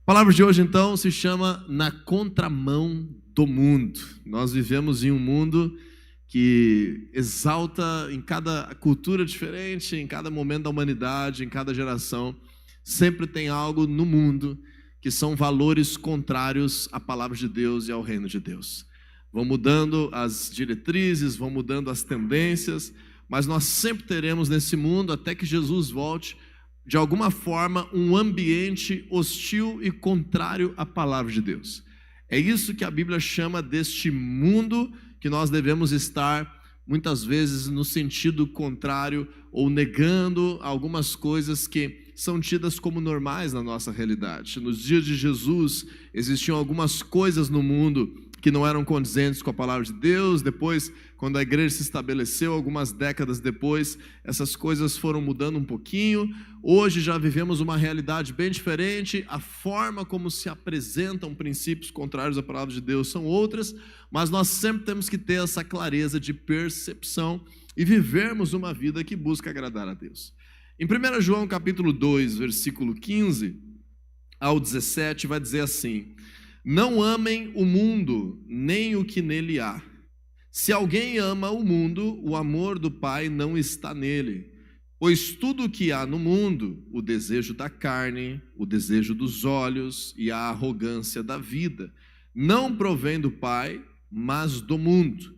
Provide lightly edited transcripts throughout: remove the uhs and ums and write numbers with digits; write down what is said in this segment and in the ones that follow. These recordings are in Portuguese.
A palavra de hoje, então, se chama Na Contramão do Mundo. Nós vivemos em um mundo que exalta em cada cultura diferente, em cada momento da humanidade, em cada geração, sempre tem algo no mundo que são valores contrários à palavra de Deus e ao reino de Deus. Vão mudando as diretrizes, vão mudando as tendências, mas nós sempre teremos nesse mundo, até que Jesus volte, de alguma forma, um ambiente hostil e contrário à palavra de Deus. É isso que a Bíblia chama deste mundo que nós devemos estar, muitas vezes, no sentido contrário ou negando algumas coisas que são tidas como normais na nossa realidade. Nos dias de Jesus, existiam algumas coisas no mundo que não eram condizentes com a palavra de Deus. Depois, quando a igreja se estabeleceu, algumas décadas depois, essas coisas foram mudando um pouquinho. Hoje já vivemos uma realidade bem diferente, a forma como se apresentam princípios contrários à palavra de Deus são outras, mas nós sempre temos que ter essa clareza de percepção e vivermos uma vida que busca agradar a Deus. Em 1 João capítulo 2, versículo 15 ao 17, vai dizer assim: não amem o mundo, nem o que nele há. Se alguém ama o mundo, o amor do Pai não está nele. Pois tudo o que há no mundo, o desejo da carne, o desejo dos olhos e a arrogância da vida, não provém do Pai, mas do mundo.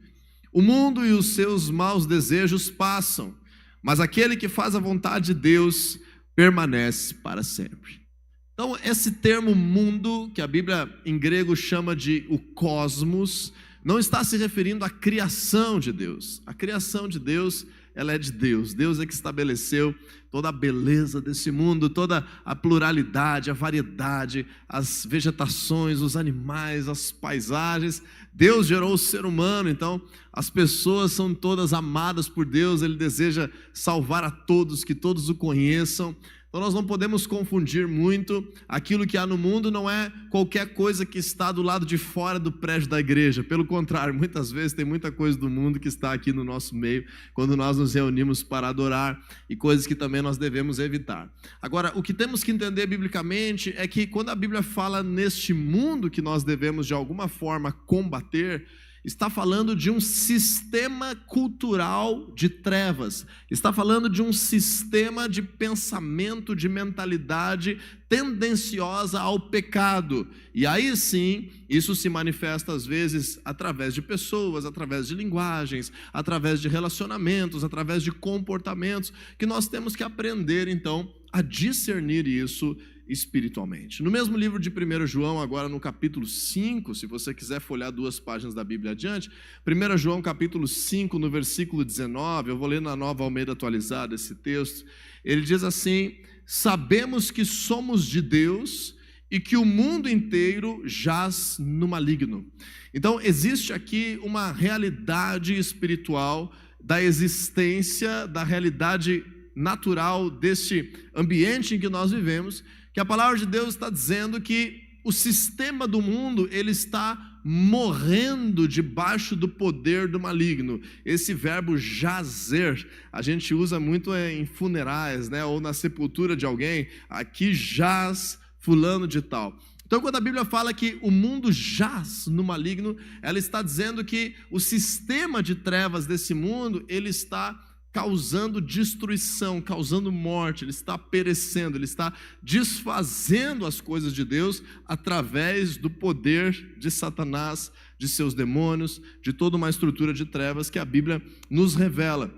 O mundo e os seus maus desejos passam, mas aquele que faz a vontade de Deus permanece para sempre. Então, esse termo mundo, que a Bíblia em grego chama de o cosmos, não está se referindo à criação de Deus. A criação de Deus, ela é de Deus. Deus é que estabeleceu toda a beleza desse mundo, toda a pluralidade, a variedade, as vegetações, os animais, as paisagens. Deus gerou o ser humano, então as pessoas são todas amadas por Deus. Ele deseja salvar a todos, que todos o conheçam. Então nós não podemos confundir muito. Aquilo que há no mundo não é qualquer coisa que está do lado de fora do prédio da igreja. Pelo contrário, muitas vezes tem muita coisa do mundo que está aqui no nosso meio, quando nós nos reunimos para adorar, e coisas que também nós devemos evitar. Agora, o que temos que entender biblicamente é que quando a Bíblia fala neste mundo que nós devemos de alguma forma combater, está falando de um sistema cultural de trevas, está falando de um sistema de pensamento, de mentalidade tendenciosa ao pecado. E aí sim, isso se manifesta às vezes através de pessoas, através de linguagens, através de relacionamentos, através de comportamentos, que nós temos que aprender então a discernir isso espiritualmente. No mesmo livro de 1 João, agora no capítulo 5, se você quiser folhear 2 páginas da Bíblia adiante, 1 João capítulo 5, no versículo 19, eu vou ler na Nova Almeida Atualizada esse texto, ele diz assim: sabemos que somos de Deus e que o mundo inteiro jaz no maligno. Então existe aqui uma realidade espiritual da existência, da realidade natural deste ambiente em que nós vivemos, que a palavra de Deus está dizendo que o sistema do mundo, ele está morrendo debaixo do poder do maligno. Esse verbo jazer, a gente usa muito em funerais, né? Ou na sepultura de alguém, aqui jaz fulano de tal. Então, quando a Bíblia fala que o mundo jaz no maligno, ela está dizendo que o sistema de trevas desse mundo, ele está causando destruição, causando morte, ele está perecendo, ele está desfazendo as coisas de Deus através do poder de Satanás, de seus demônios, de toda uma estrutura de trevas que a Bíblia nos revela.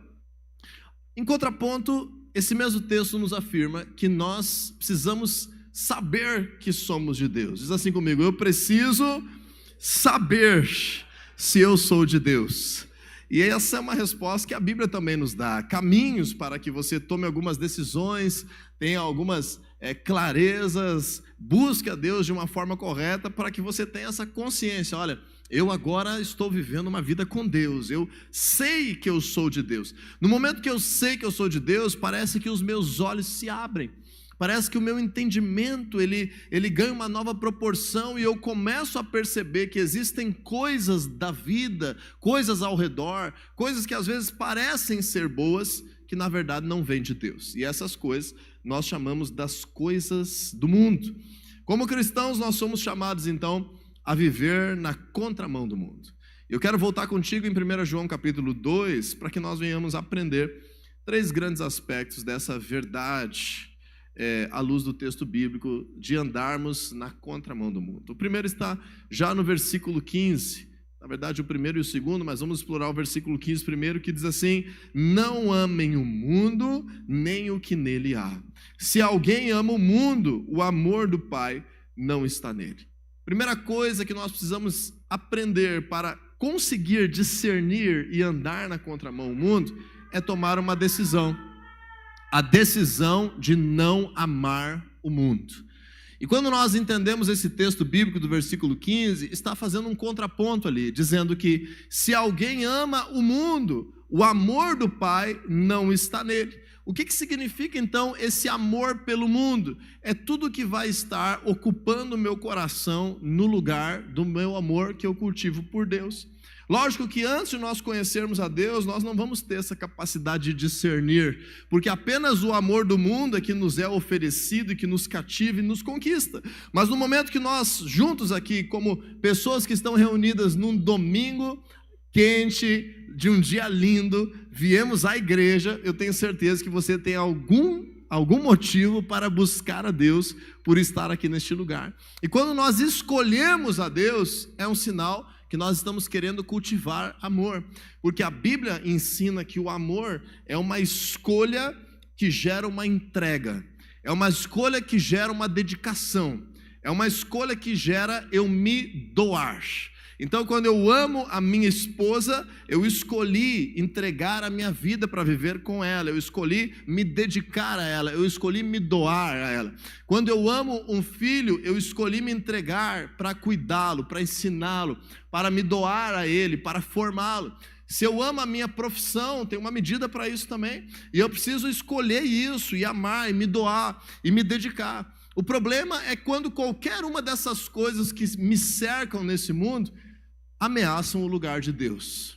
Em contraponto, esse mesmo texto nos afirma que nós precisamos saber que somos de Deus. Diz assim comigo: eu preciso saber se eu sou de Deus. E essa é uma resposta que a Bíblia também nos dá, caminhos para que você tome algumas decisões, tenha algumas clarezas, busque a Deus de uma forma correta para que você tenha essa consciência: olha, eu agora estou vivendo uma vida com Deus, eu sei que eu sou de Deus. No momento que eu sei que eu sou de Deus, parece que os meus olhos se abrem. Parece que o meu entendimento, ele ganha uma nova proporção e eu começo a perceber que existem coisas da vida, coisas ao redor, coisas que às vezes parecem ser boas, que na verdade não vêm de Deus. E essas coisas nós chamamos das coisas do mundo. Como cristãos, nós somos chamados, então, a viver na contramão do mundo. Eu quero voltar contigo em 1 João capítulo 2, para que nós venhamos aprender 3 grandes aspectos dessa verdade, à luz do texto bíblico, de andarmos na contramão do mundo. O primeiro está já no versículo 15, na verdade o primeiro e o segundo, mas vamos explorar o versículo 15 primeiro, que diz assim: não amem o mundo, nem o que nele há. Se alguém ama o mundo, o amor do Pai não está nele. Primeira coisa que nós precisamos aprender para conseguir discernir e andar na contramão do mundo é tomar uma decisão. A decisão de não amar o mundo. E quando nós entendemos esse texto bíblico do versículo 15, está fazendo um contraponto ali, dizendo que se alguém ama o mundo, o amor do Pai não está nele. O que significa então esse amor pelo mundo? É tudo que vai estar ocupando o meu coração no lugar do meu amor que eu cultivo por Deus. Lógico que antes de nós conhecermos a Deus, nós não vamos ter essa capacidade de discernir, porque apenas o amor do mundo é que nos é oferecido e que nos cativa e nos conquista. Mas no momento que nós, juntos aqui, como pessoas que estão reunidas num domingo quente, de um dia lindo, viemos à igreja, eu tenho certeza que você tem algum motivo para buscar a Deus por estar aqui neste lugar. E quando nós escolhemos a Deus, é um sinal que nós estamos querendo cultivar amor, porque a Bíblia ensina que o amor é uma escolha que gera uma entrega, é uma escolha que gera uma dedicação, é uma escolha que gera eu me doar. Então, quando eu amo a minha esposa, eu escolhi entregar a minha vida para viver com ela, eu escolhi me dedicar a ela, eu escolhi me doar a ela. Quando eu amo um filho, eu escolhi me entregar para cuidá-lo, para ensiná-lo, para me doar a ele, para formá-lo. Se eu amo a minha profissão, tem uma medida para isso também, e eu preciso escolher isso, e amar, e me doar, e me dedicar. O problema é quando qualquer uma dessas coisas que me cercam nesse mundo ameaçam o lugar de Deus.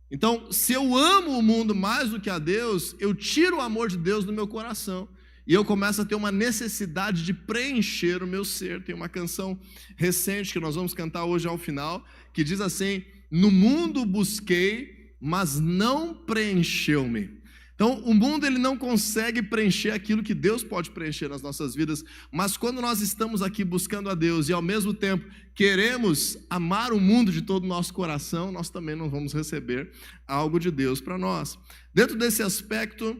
Então, se eu amo o mundo mais do que a Deus, eu tiro o amor de Deus do meu coração e eu começo a ter uma necessidade de preencher o meu ser. Tem uma canção recente que nós vamos cantar hoje ao final, que diz assim: no mundo busquei, mas não preencheu-me. Então, o mundo ele não consegue preencher aquilo que Deus pode preencher nas nossas vidas, mas quando nós estamos aqui buscando a Deus e ao mesmo tempo queremos amar o mundo de todo o nosso coração, nós também não vamos receber algo de Deus para nós. Dentro desse aspecto,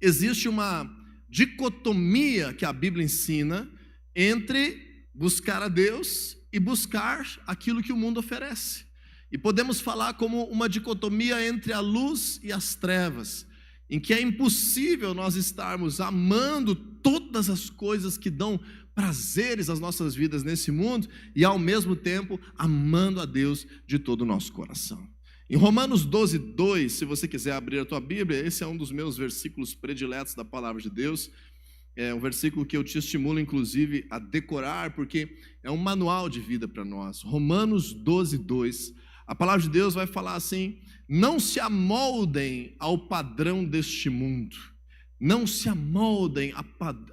existe uma dicotomia que a Bíblia ensina entre buscar a Deus e buscar aquilo que o mundo oferece. E podemos falar como uma dicotomia entre a luz e as trevas, em que é impossível nós estarmos amando todas as coisas que dão prazeres às nossas vidas nesse mundo e ao mesmo tempo amando a Deus de todo o nosso coração. Em Romanos 12:2, se você quiser abrir a tua Bíblia, esse é um dos meus versículos prediletos da palavra de Deus. É um versículo que eu te estimulo inclusive a decorar, porque é um manual de vida para nós. Romanos 12:2. A palavra de Deus vai falar assim: não se amoldem ao padrão deste mundo. Não se amoldem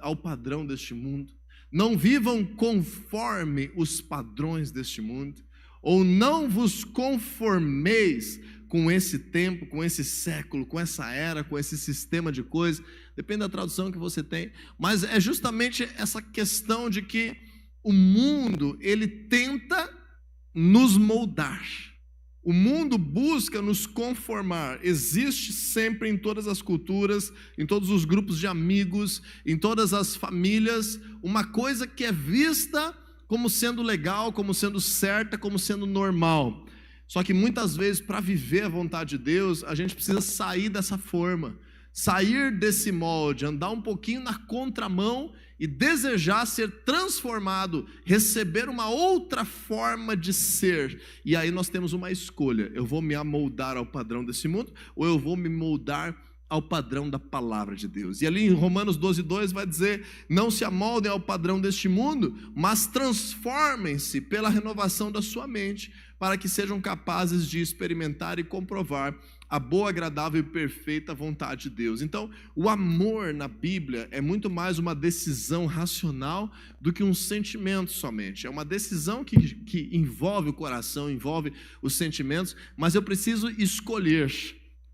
ao padrão deste mundo. Não vivam conforme os padrões deste mundo. Ou não vos conformeis com esse tempo, com esse século, com essa era, com esse sistema de coisas. Depende da tradução que você tem. Mas é justamente essa questão de que o mundo, ele tenta nos moldar. O mundo busca nos conformar, existe sempre em todas as culturas, em todos os grupos de amigos, em todas as famílias, uma coisa que é vista como sendo legal, como sendo certa, como sendo normal. Só que muitas vezes, para viver a vontade de Deus, a gente precisa sair dessa forma, sair desse molde, andar um pouquinho na contramão e desejar ser transformado, receber uma outra forma de ser. E aí nós temos uma escolha: eu vou me amoldar ao padrão desse mundo ou eu vou me moldar ao padrão da palavra de Deus. E ali em Romanos 12:2 vai dizer: não se amoldem ao padrão deste mundo, mas transformem-se pela renovação da sua mente, para que sejam capazes de experimentar e comprovar a boa, agradável e perfeita vontade de Deus. Então, o amor na Bíblia é muito mais uma decisão racional do que um sentimento somente. É uma decisão que envolve o coração, envolve os sentimentos, mas eu preciso escolher.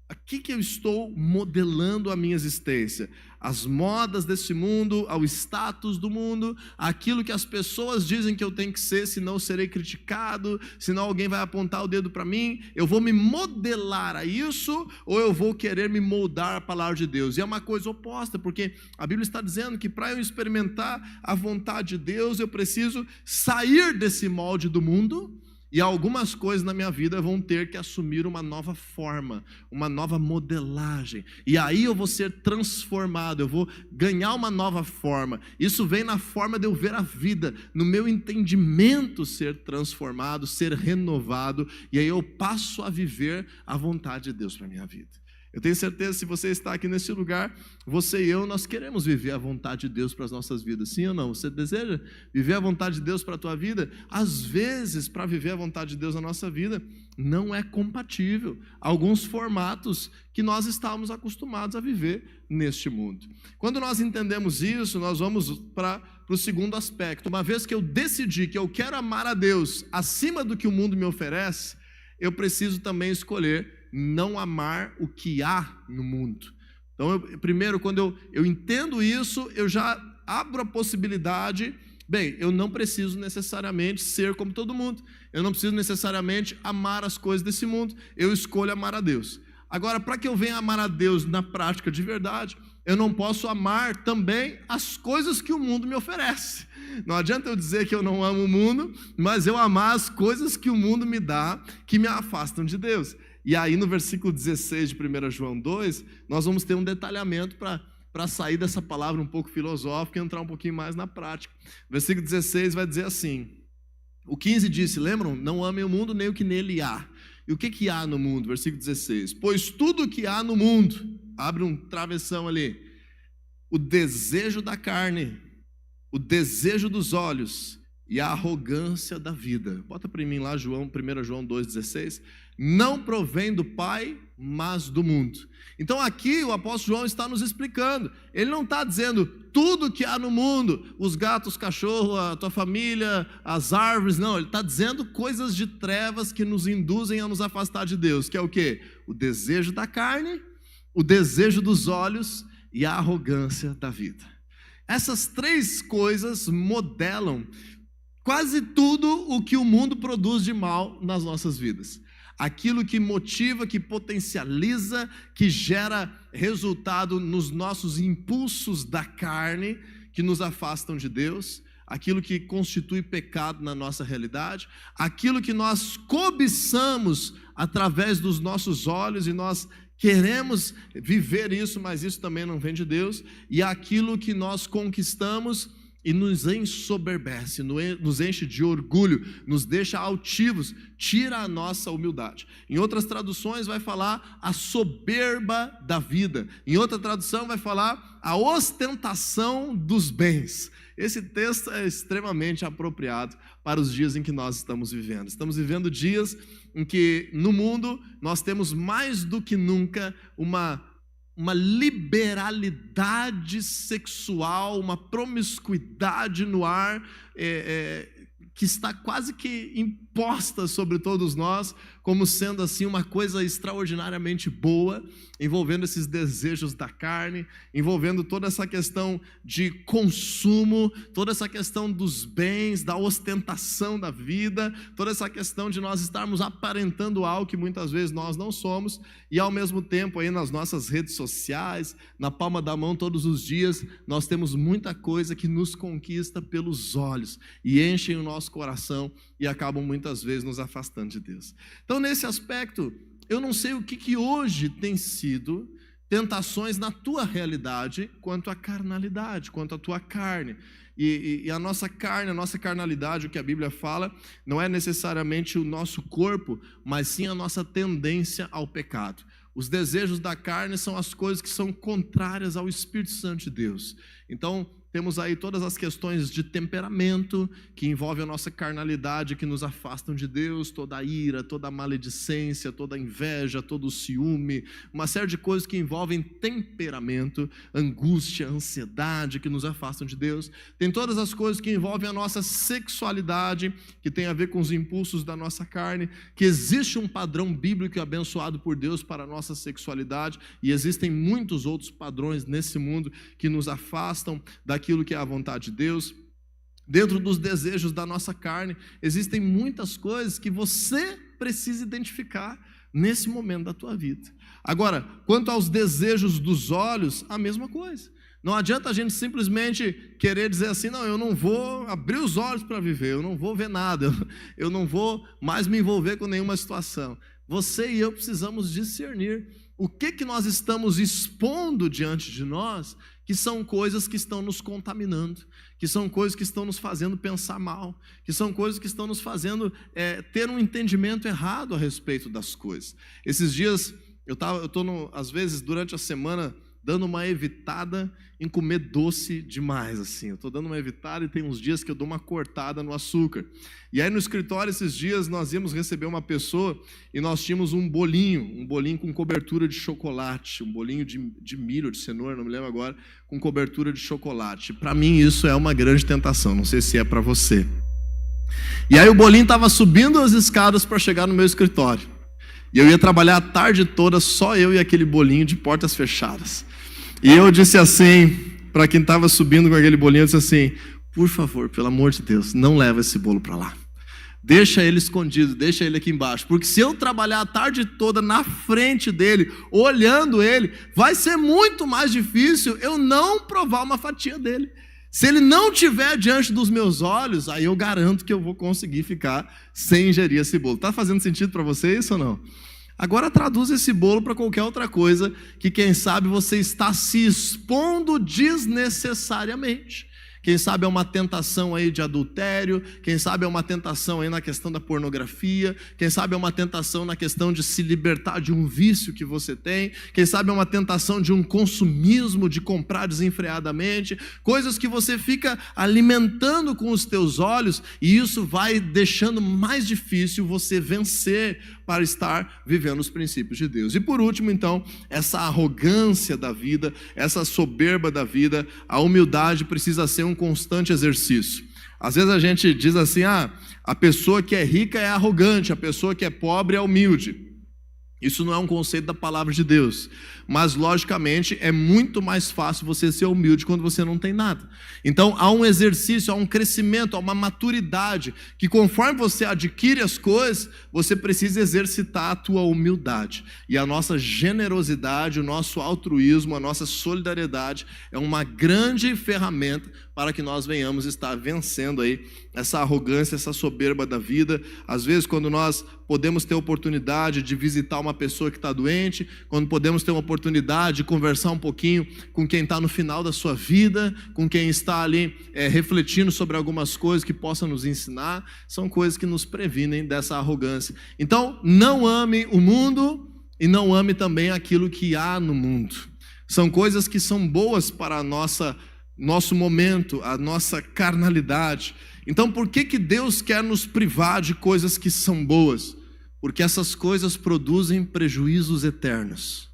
Aqui que eu estou modelando a minha existência, as modas desse mundo, ao status do mundo, aquilo que as pessoas dizem que eu tenho que ser, senão eu serei criticado, senão alguém vai apontar o dedo para mim, eu vou me modelar a isso, ou eu vou querer me moldar a palavra de Deus? E é uma coisa oposta, porque a Bíblia está dizendo que para eu experimentar a vontade de Deus, eu preciso sair desse molde do mundo, e algumas coisas na minha vida vão ter que assumir uma nova forma, uma nova modelagem. E aí eu vou ser transformado, eu vou ganhar uma nova forma. Isso vem na forma de eu ver a vida, no meu entendimento ser transformado, ser renovado. E aí eu passo a viver a vontade de Deus para a minha vida. Eu tenho certeza, se você está aqui nesse lugar, você e eu, nós queremos viver a vontade de Deus para as nossas vidas, sim ou não? Você deseja viver a vontade de Deus para a tua vida? Às vezes, para viver a vontade de Deus na nossa vida, não é compatível alguns formatos que nós estávamos acostumados a viver neste mundo. Quando nós entendemos isso, nós vamos para o segundo aspecto. Uma vez que eu decidi que eu quero amar a Deus acima do que o mundo me oferece, eu preciso também escolher não amar o que há no mundo. Então, primeiro, quando eu entendo isso, eu já abro a possibilidade, bem, eu não preciso necessariamente ser como todo mundo, eu não preciso necessariamente amar as coisas desse mundo, eu escolho amar a Deus. Agora, para que eu venha amar a Deus na prática de verdade, eu não posso amar também as coisas que o mundo me oferece. Não adianta eu dizer que eu não amo o mundo, mas eu amar as coisas que o mundo me dá, que me afastam de Deus. E aí no versículo 16 de 1 João 2, nós vamos ter um detalhamento para sair dessa palavra um pouco filosófica e entrar um pouquinho mais na prática. Versículo 16 vai dizer assim, o 15 disse, lembram? Não amem o mundo nem o que nele há. E o que há no mundo? Versículo 16, pois tudo que há no mundo, abre um travessão ali, o desejo da carne, o desejo dos olhos e a arrogância da vida. Bota para mim lá, 1 João 2,16. Não provém do Pai, mas do mundo. Então aqui o apóstolo João está nos explicando. Ele não está dizendo tudo que há no mundo, os gatos, cachorro, a tua família, as árvores. Não, ele está dizendo coisas de trevas que nos induzem a nos afastar de Deus. Que é o quê? O desejo da carne, o desejo dos olhos e a arrogância da vida. Essas três coisas modelam quase tudo o que o mundo produz de mal nas nossas vidas. Aquilo que motiva, que potencializa, que gera resultado nos nossos impulsos da carne, que nos afastam de Deus, aquilo que constitui pecado na nossa realidade, aquilo que nós cobiçamos através dos nossos olhos e nós queremos viver isso, mas isso também não vem de Deus, e aquilo que nós conquistamos e nos ensoberbece, nos enche de orgulho, nos deixa altivos, tira a nossa humildade. Em outras traduções vai falar a soberba da vida. Em outra tradução vai falar a ostentação dos bens. Esse texto é extremamente apropriado para os dias em que nós estamos vivendo. Estamos vivendo dias em que no mundo nós temos mais do que nunca uma liberalidade sexual, uma promiscuidade no ar, que está quase que imposta sobre todos nós, como sendo assim uma coisa extraordinariamente boa, envolvendo esses desejos da carne, envolvendo toda essa questão de consumo, toda essa questão dos bens, da ostentação da vida, toda essa questão de nós estarmos aparentando algo que muitas vezes nós não somos, e ao mesmo tempo aí nas nossas redes sociais, na palma da mão todos os dias, nós temos muita coisa que nos conquista pelos olhos e enchem o nosso coração e acabam muitas vezes nos afastando de Deus. Então, nesse aspecto, eu não sei o que hoje tem sido tentações na tua realidade quanto à carnalidade, quanto à tua carne. E a nossa carne, a nossa carnalidade, o que a Bíblia fala, não é necessariamente o nosso corpo, mas sim a nossa tendência ao pecado. Os desejos da carne são as coisas que são contrárias ao Espírito Santo de Deus. Então, temos aí todas as questões de temperamento, que envolvem a nossa carnalidade, que nos afastam de Deus, toda a ira, toda a maledicência, toda a inveja, todo o ciúme, uma série de coisas que envolvem temperamento, angústia, ansiedade, que nos afastam de Deus. Tem todas as coisas que envolvem a nossa sexualidade, que tem a ver com os impulsos da nossa carne, que existe um padrão bíblico abençoado por Deus para a nossa sexualidade, e existem muitos outros padrões nesse mundo que nos afastam daquilo que é a vontade de Deus. Dentro dos desejos da nossa carne, existem muitas coisas que você precisa identificar nesse momento da tua vida. Agora, quanto aos desejos dos olhos, a mesma coisa. Não adianta a gente simplesmente querer dizer assim, não, eu não vou abrir os olhos para viver, eu não vou ver nada, eu não vou mais me envolver com nenhuma situação. Você e eu precisamos discernir o que nós estamos expondo diante de nós, que são coisas que estão nos contaminando, que são coisas que estão nos fazendo pensar mal, que são coisas que estão nos fazendo ter um entendimento errado a respeito das coisas. Esses dias, eu estou, às vezes, durante a semana, dando uma evitada em comer doce demais, assim. Eu estou dando uma evitada e tem uns dias que eu dou uma cortada no açúcar. E aí no escritório, esses dias, nós íamos receber uma pessoa e nós tínhamos um bolinho com cobertura de chocolate, um bolinho de milho, de cenoura, não me lembro agora, com cobertura de chocolate. Para mim isso é uma grande tentação, não sei se é para você. E aí o bolinho estava subindo as escadas para chegar no meu escritório. E eu ia trabalhar a tarde toda, só eu e aquele bolinho de portas fechadas. E eu disse assim, para quem estava subindo com aquele bolinho, eu disse assim, por favor, pelo amor de Deus, não leva esse bolo para lá. Deixa ele escondido, deixa ele aqui embaixo. Porque se eu trabalhar a tarde toda na frente dele, olhando ele, vai ser muito mais difícil eu não provar uma fatia dele. Se ele não estiver diante dos meus olhos, aí eu garanto que eu vou conseguir ficar sem ingerir esse bolo. Está fazendo sentido para você isso ou não? Agora traduz esse bolo para qualquer outra coisa que, quem sabe, você está se expondo desnecessariamente. Quem sabe é uma tentação aí de adultério, quem sabe é uma tentação aí na questão da pornografia, quem sabe é uma tentação na questão de se libertar de um vício que você tem, quem sabe é uma tentação de um consumismo, de comprar desenfreadamente, coisas que você fica alimentando com os teus olhos, e isso vai deixando mais difícil você vencer para estar vivendo os princípios de Deus. E por último, então, essa arrogância da vida, essa soberba da vida, a humildade precisa ser um constante exercício. Às vezes a gente diz assim, a pessoa que é rica é arrogante, a pessoa que é pobre é humilde. Isso não é um conceito da palavra de Deus, mas logicamente é muito mais fácil você ser humilde quando você não tem nada. Então há um exercício, há um crescimento, há uma maturidade, que conforme você adquire as coisas, você precisa exercitar a tua humildade. E a nossa generosidade, o nosso altruísmo, a nossa solidariedade é uma grande ferramenta para que nós venhamos estar vencendo aí essa arrogância, essa soberba da vida. Às vezes, quando nós podemos ter a oportunidade de visitar uma pessoa que está doente, quando podemos ter uma oportunidade de conversar um pouquinho com quem está no final da sua vida, com quem está ali refletindo sobre algumas coisas que possam nos ensinar, são coisas que nos previnem dessa arrogância. Então, não ame o mundo e não ame também aquilo que há no mundo. São coisas que são boas para a nosso momento, a nossa carnalidade. Então, por que Deus quer nos privar de coisas que são boas? Porque essas coisas produzem prejuízos eternos.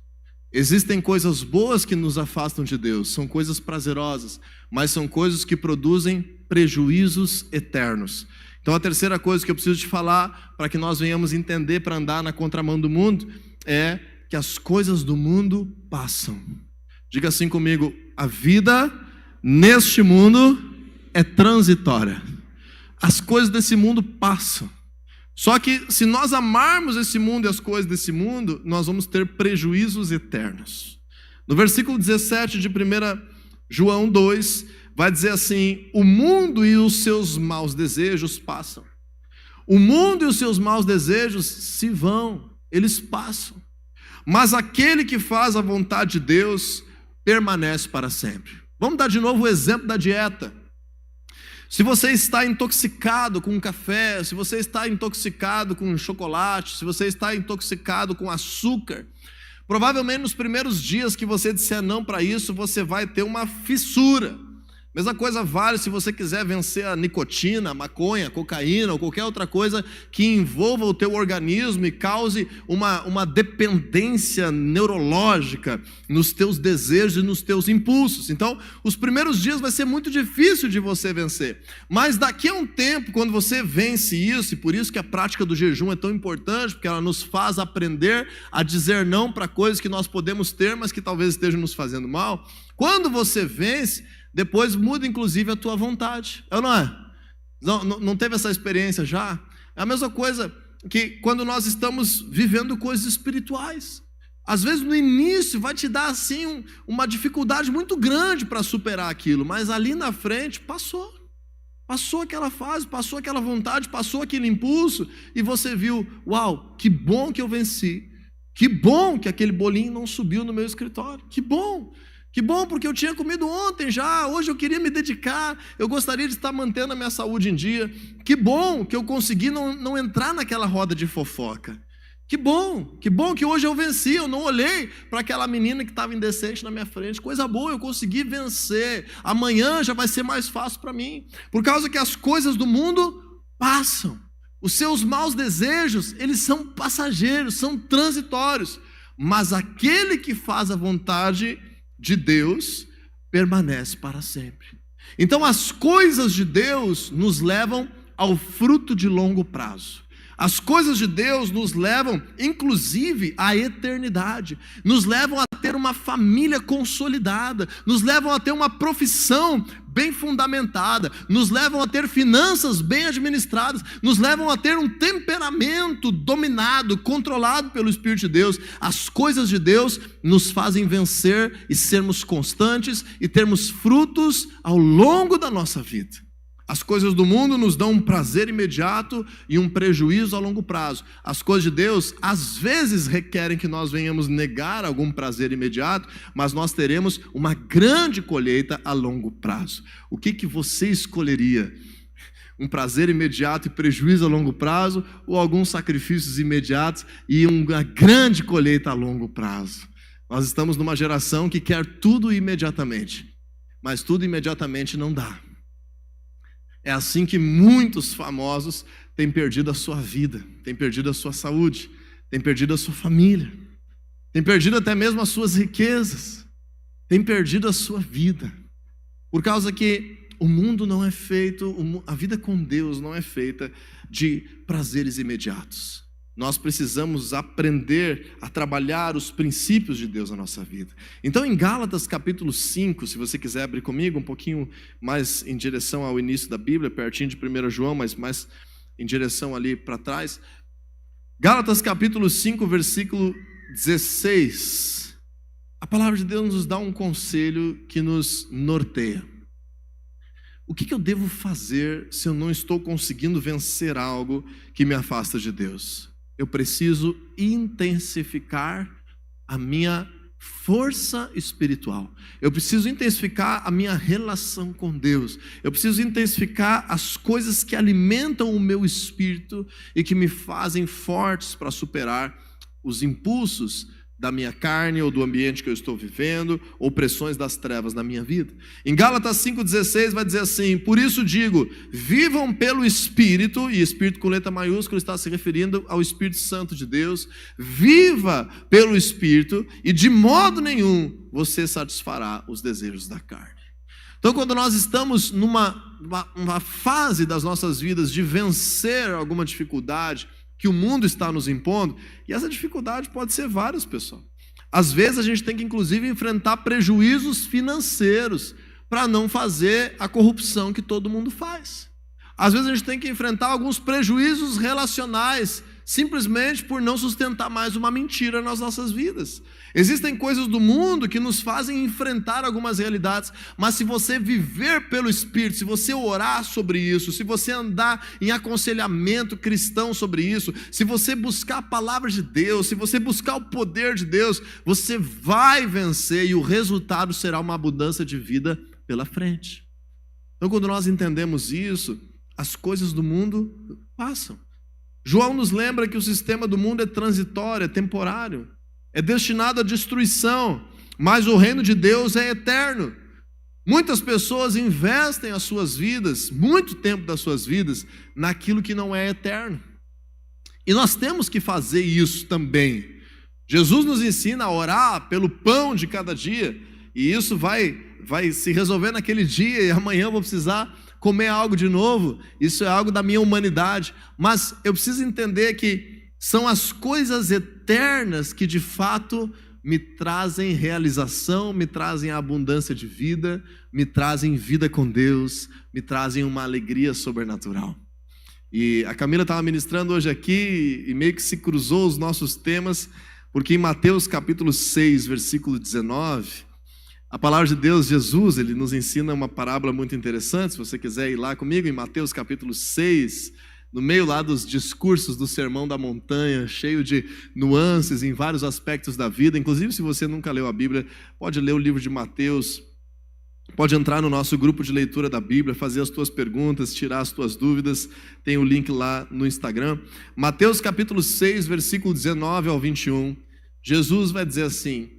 Existem coisas boas que nos afastam de Deus, são coisas prazerosas, mas são coisas que produzem prejuízos eternos. Então, a terceira coisa que eu preciso te falar, para que nós venhamos entender, para andar na contramão do mundo, é que as coisas do mundo passam. Diga assim comigo, a vida neste mundo é transitória. As coisas desse mundo passam. Só que se nós amarmos esse mundo e as coisas desse mundo, nós vamos ter prejuízos eternos. No versículo 17 de 1 João 2, vai dizer assim, o mundo e os seus maus desejos passam. O mundo e os seus maus desejos se vão, eles passam. Mas aquele que faz a vontade de Deus permanece para sempre. Vamos dar de novo o exemplo da dieta. Se você está intoxicado com café, se você está intoxicado com chocolate, se você está intoxicado com açúcar, provavelmente nos primeiros dias que você disser não para isso, você vai ter uma fissura. Mesma coisa vale se você quiser vencer a nicotina, a maconha, a cocaína ou qualquer outra coisa que envolva o teu organismo e cause uma dependência neurológica nos teus desejos e nos teus impulsos. Então, os primeiros dias vai ser muito difícil de você vencer. Mas daqui a um tempo, quando você vence isso, e por isso que a prática do jejum é tão importante, porque ela nos faz aprender a dizer não para coisas que nós podemos ter, mas que talvez estejam nos fazendo mal. Quando você vence, depois muda inclusive a tua vontade, é ou não é? Não teve essa experiência já? É a mesma coisa que quando nós estamos vivendo coisas espirituais. Às vezes no início vai te dar assim uma dificuldade muito grande para superar aquilo, mas ali na frente passou aquela fase, passou aquela vontade, passou aquele impulso, e você viu, uau, que bom que eu venci, que bom que aquele bolinho não subiu no meu escritório, que bom, porque eu tinha comido ontem já, hoje eu queria me dedicar, eu gostaria de estar mantendo a minha saúde em dia, que bom que eu consegui não entrar naquela roda de fofoca, que bom que hoje eu venci, eu não olhei para aquela menina que estava indecente na minha frente, coisa boa, eu consegui vencer, amanhã já vai ser mais fácil para mim, por causa que as coisas do mundo passam, os seus maus desejos, eles são passageiros, são transitórios, mas aquele que faz a vontade de Deus permanece para sempre. Então as coisas de Deus nos levam ao fruto de longo prazo. As coisas de Deus nos levam, inclusive, à eternidade. Nos levam a ter uma família consolidada. Nos levam a ter uma profissão bem fundamentada. Nos levam a ter finanças bem administradas. Nos levam a ter um temperamento dominado, controlado pelo Espírito de Deus. As coisas de Deus nos fazem vencer e sermos constantes e termos frutos ao longo da nossa vida. As coisas do mundo nos dão um prazer imediato e um prejuízo a longo prazo. As coisas de Deus, às vezes, requerem que nós venhamos negar algum prazer imediato, mas nós teremos uma grande colheita a longo prazo. O que você escolheria? Um prazer imediato e prejuízo a longo prazo, ou alguns sacrifícios imediatos e uma grande colheita a longo prazo? Nós estamos numa geração que quer tudo imediatamente, mas tudo imediatamente não dá. É assim que muitos famosos têm perdido a sua vida, têm perdido a sua saúde, têm perdido a sua família, têm perdido até mesmo as suas riquezas, têm perdido a sua vida, por causa que o mundo não é feito, a vida com Deus não é feita de prazeres imediatos. Nós precisamos aprender a trabalhar os princípios de Deus na nossa vida. Então, em Gálatas capítulo 5, se você quiser abrir comigo, um pouquinho mais em direção ao início da Bíblia, pertinho de 1 João, mas mais em direção ali para trás. Gálatas capítulo 5, versículo 16. A palavra de Deus nos dá um conselho que nos norteia. O que eu devo fazer se eu não estou conseguindo vencer algo que me afasta de Deus? Eu preciso intensificar a minha força espiritual. Eu preciso intensificar a minha relação com Deus. Eu preciso intensificar as coisas que alimentam o meu espírito e que me fazem fortes para superar os impulsos da minha carne ou do ambiente que eu estou vivendo, ou pressões das trevas na minha vida. Em Gálatas 5,16 vai dizer assim: por isso digo, vivam pelo Espírito, e Espírito com letra maiúscula está se referindo ao Espírito Santo de Deus, viva pelo Espírito, e de modo nenhum você satisfará os desejos da carne. Então, quando nós estamos numa fase das nossas vidas de vencer alguma dificuldade que o mundo está nos impondo, e essa dificuldade pode ser várias, pessoal. Às vezes a gente tem que inclusive enfrentar prejuízos financeiros para não fazer a corrupção que todo mundo faz. Às vezes a gente tem que enfrentar alguns prejuízos relacionais, simplesmente por não sustentar mais uma mentira nas nossas vidas. Existem coisas do mundo que nos fazem enfrentar algumas realidades, mas se você viver pelo Espírito, se você orar sobre isso, se você andar em aconselhamento cristão sobre isso, se você buscar a palavra de Deus, se você buscar o poder de Deus, você vai vencer e o resultado será uma abundância de vida pela frente. Então, quando nós entendemos isso, as coisas do mundo passam. João nos lembra que o sistema do mundo é transitório, é temporário, é destinado à destruição, mas o reino de Deus é eterno. Muitas pessoas investem as suas vidas, muito tempo das suas vidas, naquilo que não é eterno. E nós temos que fazer isso também. Jesus nos ensina a orar pelo pão de cada dia, e isso vai se resolver naquele dia, e amanhã eu vou precisar comer algo de novo. Isso é algo da minha humanidade, mas eu preciso entender que são as coisas eternas que de fato me trazem realização, me trazem abundância de vida, me trazem vida com Deus, me trazem uma alegria sobrenatural. E a Camila estava ministrando hoje aqui e meio que se cruzou os nossos temas, porque em Mateus capítulo 6, versículo 19, a palavra de Deus, Jesus, ele nos ensina uma parábola muito interessante. Se você quiser ir lá comigo, em Mateus capítulo 6, no meio lá dos discursos do Sermão da Montanha, cheio de nuances em vários aspectos da vida. Inclusive, se você nunca leu a Bíblia, pode ler o livro de Mateus, pode entrar no nosso grupo de leitura da Bíblia, fazer as tuas perguntas, tirar as tuas dúvidas. Tem o link lá no Instagram. Mateus capítulo 6, versículo 19 ao 21, Jesus vai dizer assim: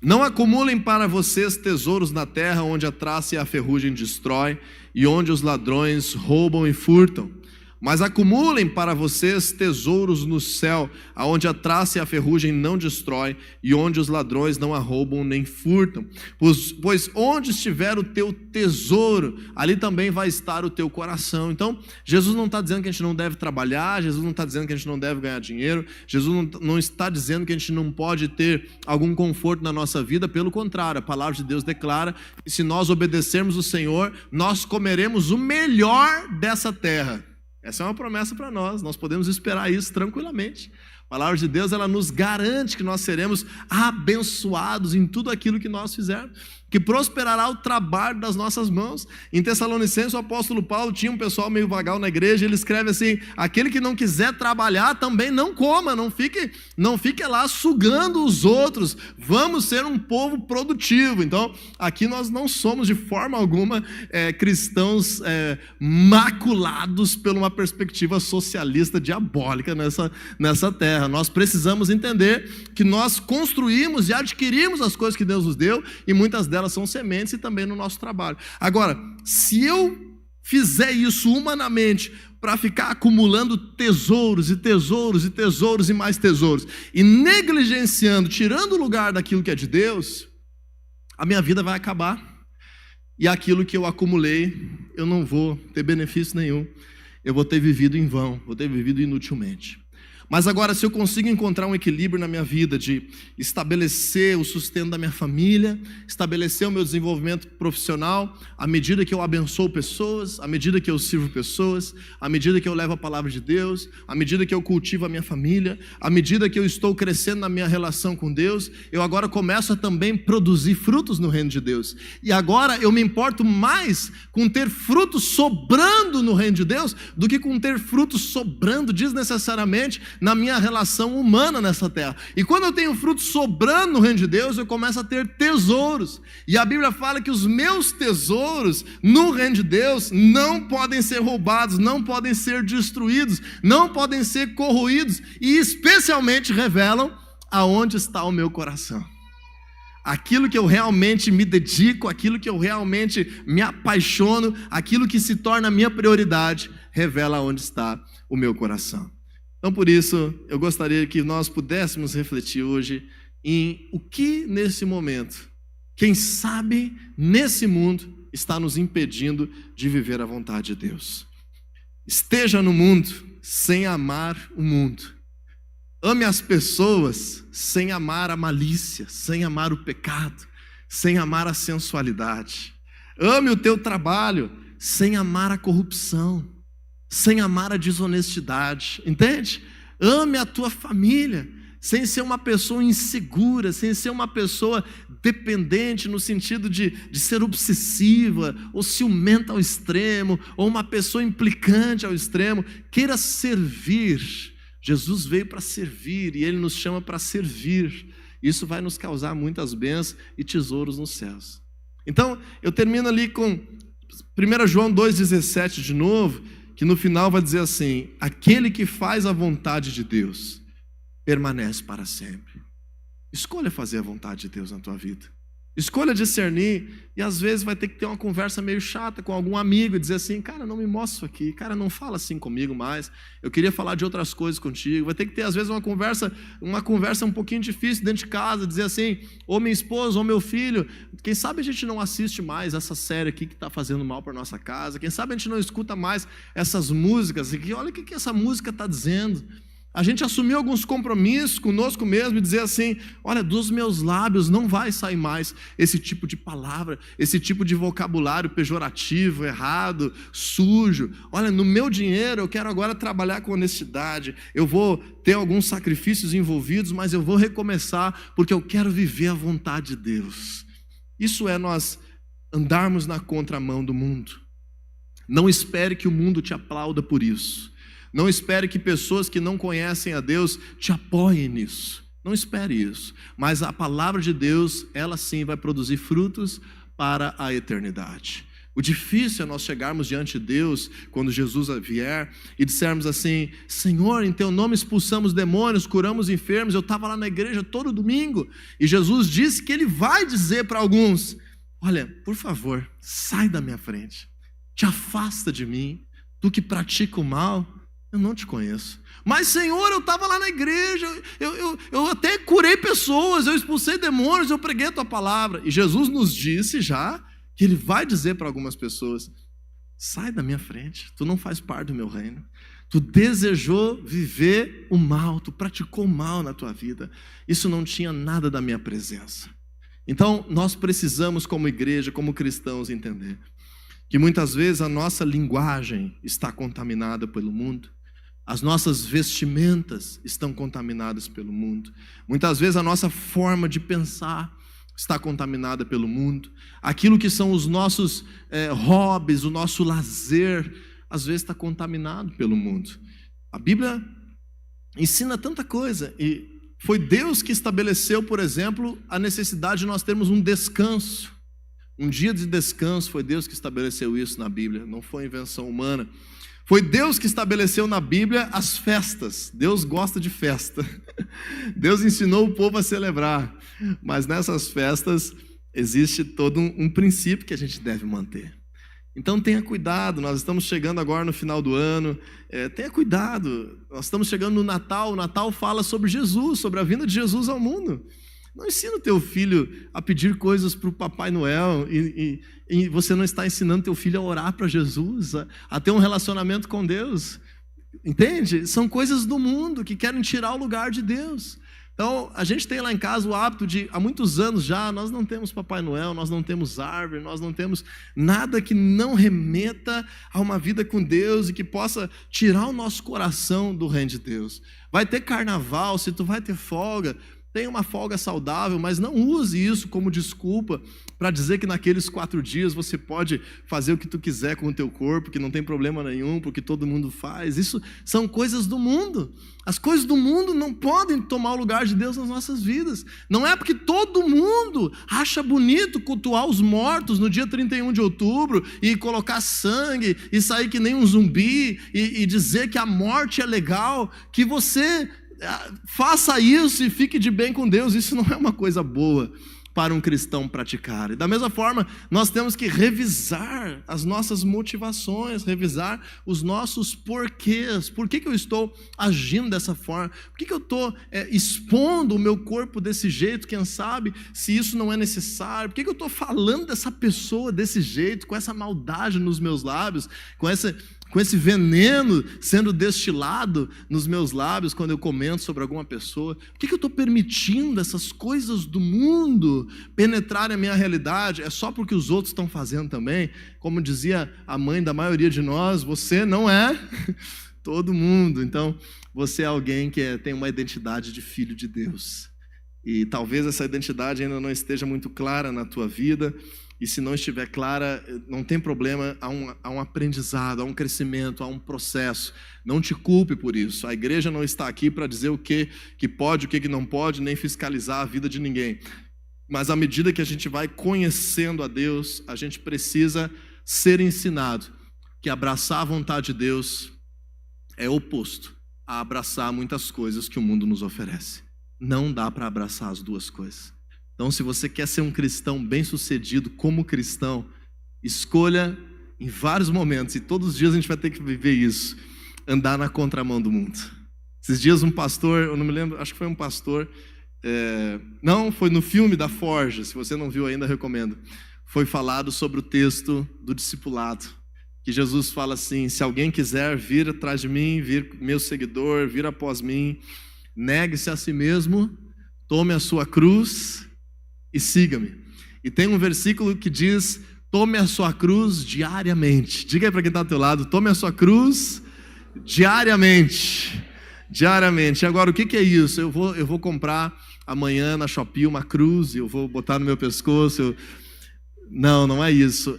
não acumulem para vocês tesouros na terra, onde a traça e a ferrugem destrói, e onde os ladrões roubam e furtam. Mas acumulem para vocês tesouros no céu, aonde a traça e a ferrugem não destrói, e onde os ladrões não a roubam nem furtam. Pois onde estiver o teu tesouro, ali também vai estar o teu coração. Então, Jesus não está dizendo que a gente não deve trabalhar, Jesus não está dizendo que a gente não deve ganhar dinheiro, Jesus não está dizendo que a gente não pode ter algum conforto na nossa vida. Pelo contrário, a palavra de Deus declara que se nós obedecermos o Senhor, nós comeremos o melhor dessa terra. Essa é uma promessa para nós podemos esperar isso tranquilamente. A palavra de Deus, ela nos garante que nós seremos abençoados em tudo aquilo que nós fizermos, que prosperará o trabalho das nossas mãos. Em Tessalonicenses, o apóstolo Paulo tinha um pessoal meio vagal na igreja, ele escreve assim: aquele que não quiser trabalhar também não coma, não fique lá sugando os outros, vamos ser um povo produtivo. Então, aqui nós não somos de forma alguma cristãos maculados por uma perspectiva socialista diabólica nessa terra. Nós precisamos entender que nós construímos e adquirimos as coisas que Deus nos deu, e muitas delas são sementes, e também no nosso trabalho. Agora, se eu fizer isso humanamente, para ficar acumulando tesouros e tesouros e tesouros e mais tesouros, e negligenciando, tirando o lugar daquilo que é de Deus, a minha vida vai acabar, e aquilo que eu acumulei, eu não vou ter benefício nenhum, eu vou ter vivido em vão, vou ter vivido inutilmente. Mas agora, se eu consigo encontrar um equilíbrio na minha vida, de estabelecer o sustento da minha família, estabelecer o meu desenvolvimento profissional, à medida que eu abençoo pessoas, à medida que eu sirvo pessoas, à medida que eu levo a palavra de Deus, à medida que eu cultivo a minha família, à medida que eu estou crescendo na minha relação com Deus, eu agora começo a também produzir frutos no reino de Deus. E agora eu me importo mais com ter frutos sobrando no reino de Deus, do que com ter frutos sobrando desnecessariamente na minha relação humana nessa terra. E quando eu tenho frutos sobrando no reino de Deus, eu começo a ter tesouros. E a Bíblia fala que os meus tesouros no reino de Deus não podem ser roubados, não podem ser destruídos, não podem ser corroídos, e especialmente revelam aonde está o meu coração. Aquilo que eu realmente me dedico, aquilo que eu realmente me apaixono, aquilo que se torna a minha prioridade, revela onde está o meu coração. Então, por isso, eu gostaria que nós pudéssemos refletir hoje em o que nesse momento, quem sabe nesse mundo, está nos impedindo de viver a vontade de Deus. Esteja no mundo sem amar o mundo. Ame as pessoas sem amar a malícia, sem amar o pecado, sem amar a sensualidade. Ame o teu trabalho sem amar a corrupção, sem amar a desonestidade, entende? Ame a tua família, sem ser uma pessoa insegura, sem ser uma pessoa dependente no sentido de ser obsessiva, ou ciumenta ao extremo, ou uma pessoa implicante ao extremo. Queira servir. Jesus veio para servir, e Ele nos chama para servir. Isso vai nos causar muitas bênçãos e tesouros nos céus. Então, eu termino ali com 1 João 2,17 de novo, que no final vai dizer assim: aquele que faz a vontade de Deus permanece para sempre. Escolha fazer a vontade de Deus na tua vida. Escolha discernir, e às vezes vai ter que ter uma conversa meio chata com algum amigo e dizer assim, cara, não me mostra isso aqui, cara, não fala assim comigo mais, eu queria falar de outras coisas contigo. Vai ter que ter às vezes uma conversa um pouquinho difícil dentro de casa, dizer assim, ou minha esposa, ou meu filho, quem sabe a gente não assiste mais essa série aqui que está fazendo mal para nossa casa, quem sabe a gente não escuta mais essas músicas aqui, olha o que essa música está dizendo. A gente assumiu alguns compromissos conosco mesmo e dizer assim, olha, dos meus lábios não vai sair mais esse tipo de palavra, esse tipo de vocabulário pejorativo, errado, sujo. Olha, no meu dinheiro eu quero agora trabalhar com honestidade, eu vou ter alguns sacrifícios envolvidos, mas eu vou recomeçar porque eu quero viver a vontade de Deus. Isso é nós andarmos na contramão do mundo. Não espere que o mundo te aplauda por isso. Não espere que pessoas que não conhecem a Deus te apoiem nisso. Não espere isso. Mas a palavra de Deus, ela sim vai produzir frutos para a eternidade. O difícil é nós chegarmos diante de Deus, quando Jesus vier, e dissermos assim, Senhor, em teu nome expulsamos demônios, curamos enfermos. Eu estava lá na igreja todo domingo, e Jesus disse que ele vai dizer para alguns, olha, por favor, sai da minha frente, te afasta de mim, tu que pratica o mal, eu não te conheço. Mas, Senhor, eu estava lá na igreja, eu até curei pessoas, eu expulsei demônios, eu preguei a tua palavra. E Jesus nos disse já que ele vai dizer para algumas pessoas, sai da minha frente, tu não faz parte do meu reino. Tu desejou viver o mal, tu praticou o mal na tua vida. Isso não tinha nada da minha presença. Então, nós precisamos, como igreja, como cristãos, entender que muitas vezes a nossa linguagem está contaminada pelo mundo. As nossas vestimentas estão contaminadas pelo mundo. Muitas vezes a nossa forma de pensar está contaminada pelo mundo. Aquilo que são os nossos hobbies, o nosso lazer, às vezes está contaminado pelo mundo. A Bíblia ensina tanta coisa. E foi Deus que estabeleceu, por exemplo, a necessidade de nós termos um descanso. Um dia de descanso, foi Deus que estabeleceu isso na Bíblia. Não foi invenção humana. Foi Deus que estabeleceu na Bíblia as festas. Deus gosta de festa. Deus ensinou o povo a celebrar. Mas nessas festas existe todo um princípio que a gente deve manter. Então tenha cuidado, nós estamos chegando agora no final do ano. Tenha cuidado, nós estamos chegando no Natal. O Natal fala sobre Jesus, sobre a vinda de Jesus ao mundo. Não ensina o teu filho a pedir coisas para o Papai Noel e você não está ensinando teu filho a orar para Jesus, a ter um relacionamento com Deus. Entende? São coisas do mundo que querem tirar o lugar de Deus. Então, a gente tem lá em casa o hábito de, há muitos anos já, nós não temos Papai Noel, nós não temos árvore, nós não temos nada que não remeta a uma vida com Deus e que possa tirar o nosso coração do reino de Deus. Vai ter carnaval, se tu vai ter folga, tenha uma folga saudável, mas não use isso como desculpa para dizer que naqueles 4 dias você pode fazer o que tu quiser com o teu corpo, que não tem problema nenhum, porque todo mundo faz. Isso são coisas do mundo. As coisas do mundo não podem tomar o lugar de Deus nas nossas vidas. Não é porque todo mundo acha bonito cultuar os mortos no dia 31 de outubro e colocar sangue e sair que nem um zumbi e dizer que a morte é legal, que você faça isso e fique de bem com Deus. Isso não é uma coisa boa para um cristão praticar. E da mesma forma, nós temos que revisar as nossas motivações, revisar os nossos porquês. Por que eu estou agindo dessa forma? Por que eu estou expondo o meu corpo desse jeito? Quem sabe se isso não é necessário? Por que eu estou falando dessa pessoa desse jeito, com essa maldade nos meus lábios, com esse veneno sendo destilado nos meus lábios quando eu comento sobre alguma pessoa? Por que eu estou permitindo essas coisas do mundo penetrarem a minha realidade? É só porque os outros estão fazendo também? Como dizia a mãe da maioria de nós, você não é todo mundo. Então, você é alguém que tem uma identidade de filho de Deus. E talvez essa identidade ainda não esteja muito clara na tua vida. E se não estiver clara, não tem problema, há um aprendizado, há um crescimento, há um processo. Não te culpe por isso. A igreja não está aqui para dizer o que pode, o que não pode, nem fiscalizar a vida de ninguém. Mas à medida que a gente vai conhecendo a Deus, a gente precisa ser ensinado que abraçar a vontade de Deus é oposto a abraçar muitas coisas que o mundo nos oferece. Não dá para abraçar as duas coisas. Então, se você quer ser um cristão bem-sucedido como cristão, escolha em vários momentos, e todos os dias a gente vai ter que viver isso, andar na contramão do mundo. Esses dias um pastor, eu não me lembro, acho que foi um pastor, não, foi no filme da Forja, se você não viu ainda, recomendo. Foi falado sobre o texto do discipulado, que Jesus fala assim: se alguém quiser vir atrás de mim, vir meu seguidor, vir após mim, negue-se a si mesmo, tome a sua cruz e siga-me. E tem um versículo que diz: tome a sua cruz diariamente. Diga aí para quem está ao teu lado: tome a sua cruz diariamente. Diariamente. Agora, o que é isso? Eu vou comprar amanhã na Shopee uma cruz e eu vou botar no meu pescoço. Não é isso.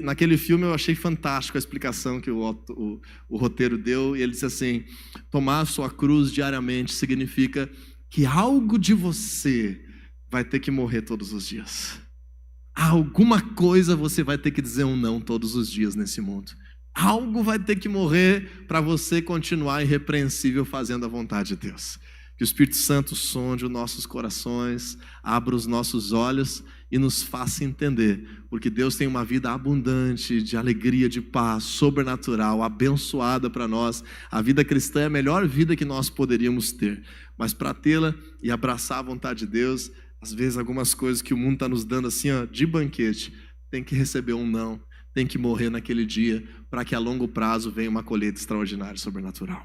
Naquele filme eu achei fantástico a explicação que o roteiro deu. E ele disse assim: tomar a sua cruz diariamente significa que algo de você vai ter que morrer todos os dias. Alguma coisa você vai ter que dizer um não todos os dias nesse mundo. Algo vai ter que morrer para você continuar irrepreensível fazendo a vontade de Deus. Que o Espírito Santo sonde os nossos corações, abra os nossos olhos e nos faça entender, porque Deus tem uma vida abundante de alegria, de paz, sobrenatural, abençoada para nós. A vida cristã é a melhor vida que nós poderíamos ter, mas para tê-la e abraçar a vontade de Deus, às vezes algumas coisas que o mundo está nos dando assim, de banquete, tem que receber um não, tem que morrer naquele dia, para que a longo prazo venha uma colheita extraordinária, sobrenatural.